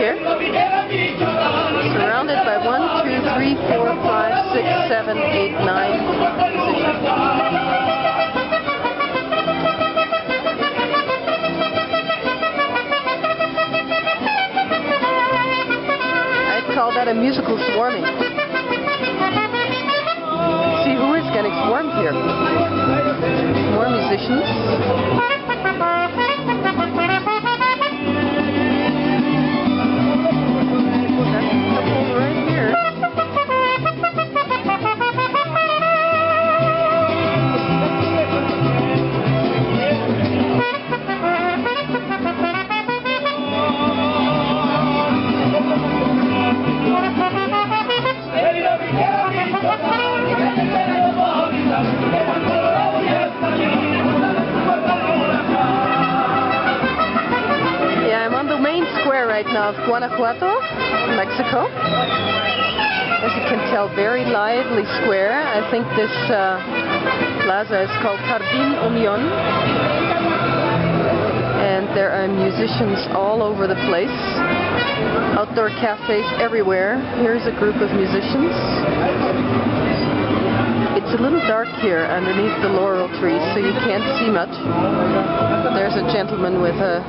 here. Surrounded by 1, 2, 3, 4, 5, 6, 7, 8, 9 musicians. I'd call that a musical swarming. See who is getting swarmed here. More musicians. Right now of Guanajuato, Mexico. As you can tell, very lively square. I think this plaza is called Jardín Unión, and there are musicians all over the place. Outdoor cafes everywhere. Here's a group of musicians. It's a little dark here underneath the laurel trees, so you can't see much. There's a gentleman with a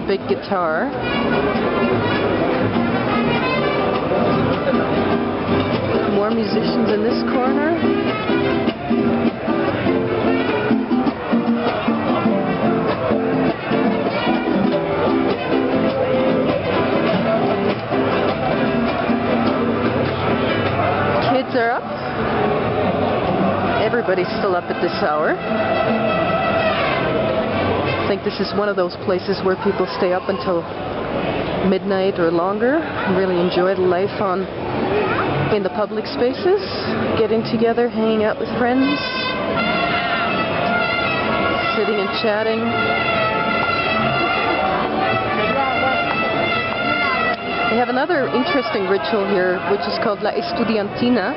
big guitar. More musicians in this corner. Kids are up. Everybody's still up at this hour. I think this is one of those places where people stay up until midnight or longer, really enjoy the life in the public spaces, getting together, hanging out with friends, sitting and chatting. They have another interesting ritual here, which is called La Estudiantina,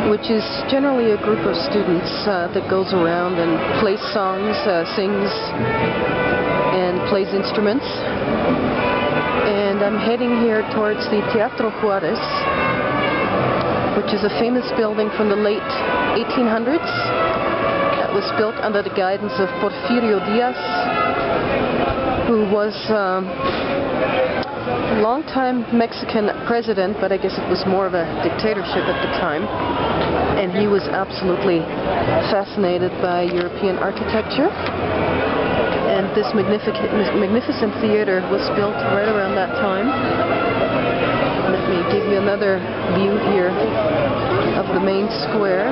which is generally a group of students that goes around and plays songs, sings, and plays instruments. And I'm heading here towards the Teatro Juárez, which is a famous building from the late 1800s that was built under the guidance of Porfirio Díaz, who was a long-time Mexican president, but I guess it was more of a dictatorship at the time. And he was absolutely fascinated by European architecture. And this magnificent theater was built right around that time. Let me give you another view here of the main square.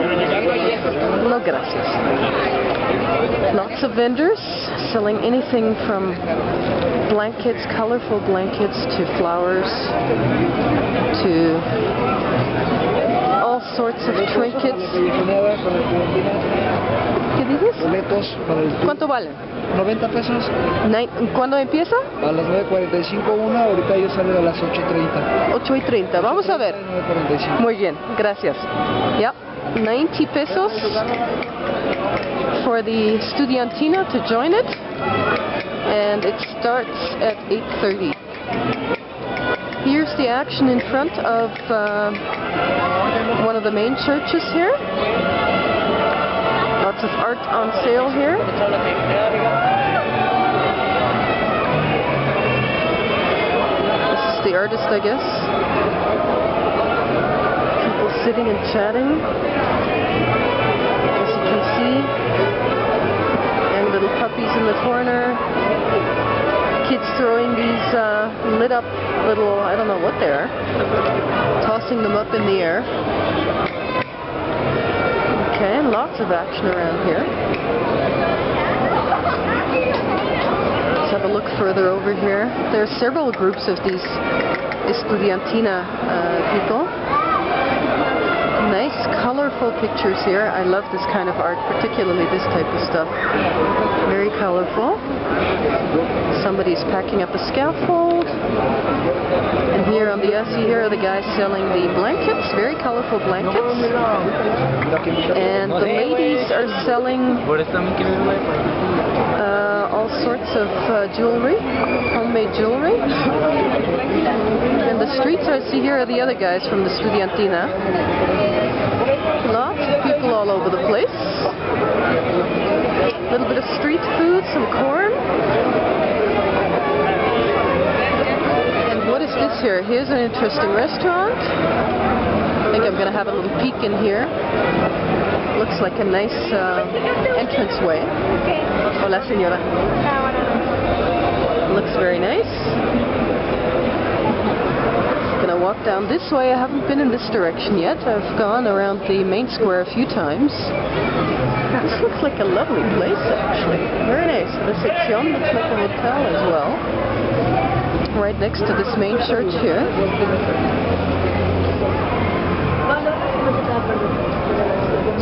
No gracias. Lots of vendors selling anything from blankets, colorful blankets, to flowers, to all sorts of trinkets. ¿Qué dices? ¿Cuánto vale? 90 pesos. ¿Cuándo empieza? A las 9:45 una, ahorita ellos salen a las 8:30. 8:30, vamos a ver. 9:45. Muy bien, gracias. Yep, 90 pesos for the Estudiantina to join it, and it starts at 8:30. Here's the action in front of one of the main churches here. Lots of art on sale here. This is the artist, I guess. People sitting and chatting, as you can see. And little puppies in the corner. Kids throwing these lit up little, I don't know what they are, tossing them up in the air. Okay, lots of action around here. Let's have a look further over here. There are several groups of these Estudiantina people. Nice, colorful pictures here. I love this kind of art, particularly this type of stuff. Very colorful. Somebody's packing up a scaffold. And here on the here are the guys selling the blankets, very colorful blankets. And the ladies are selling all sorts of jewelry, homemade jewelry. the streets I see here are the other guys from the Studiantina. Lots of people all over the place. A little bit of street food, some corn. And what is this here? Here's an interesting restaurant. I think I'm going to have a little peek in here. Looks like a nice entranceway. Hola, señora. Looks very nice. Gonna walk down this way. I haven't been in this direction yet. I've gone around the main square a few times. This looks like a lovely place, actually. Very nice. Recepcion looks like a hotel as well. Right next to this main church here.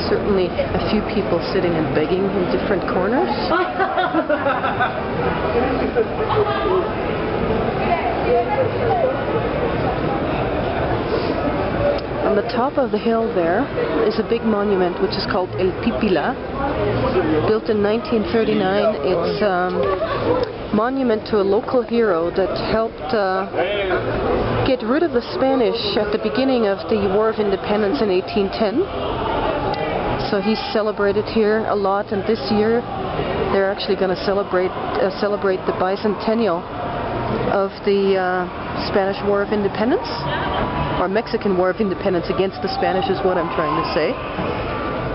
Certainly a few people sitting and begging in different corners. On the top of the hill there is a big monument which is called El Pipila. Built in 1939, it's a monument to a local hero that helped get rid of the Spanish at the beginning of the War of Independence in 1810. So he's celebrated here a lot, and this year they're actually going to celebrate the bicentennial of the Spanish War of Independence, or Mexican War of Independence against the Spanish is what I'm trying to say.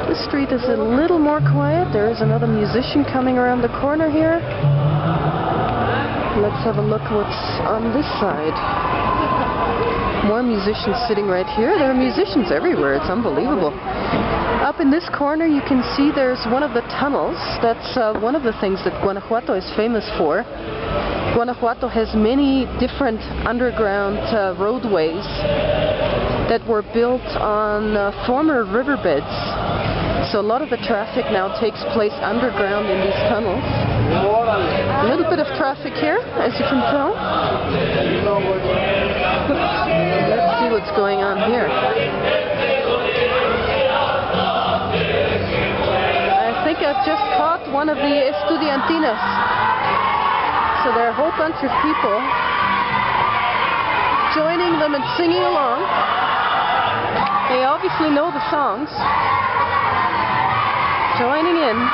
The street is a little more quiet. There is another musician coming around the corner here. Let's have a look what's on this side. More musicians sitting right here. There are musicians everywhere. It's unbelievable. Up in this corner you can see there's one of the tunnels. That's one of the things that Guanajuato is famous for. Guanajuato has many different underground roadways that were built on former riverbeds. So a lot of the traffic now takes place underground in these tunnels. A little bit of traffic here, as you can tell. Let's see what's going on here. I think I've just caught one of the Estudiantinas. So there are a whole bunch of people joining them and singing along. They obviously know the songs. Joining in.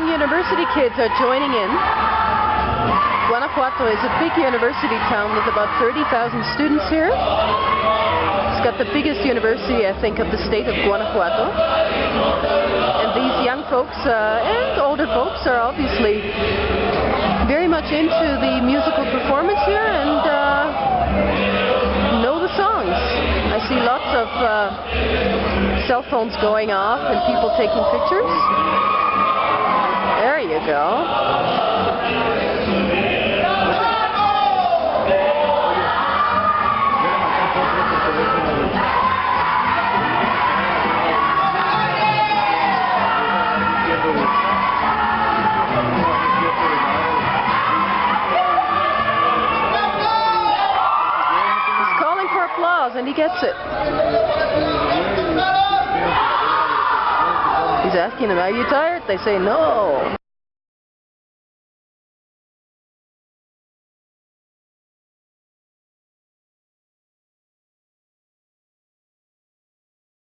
University kids are joining in. Guanajuato is a big university town with about 30,000 students here. It's got the biggest university, I think, of the state of Guanajuato. And these young folks and older folks are obviously very much into the musical performance here and know the songs. I see lots of cell phones going off and people taking pictures. There you go. He's calling for applause and he gets it. He's asking them, are you tired? They say no.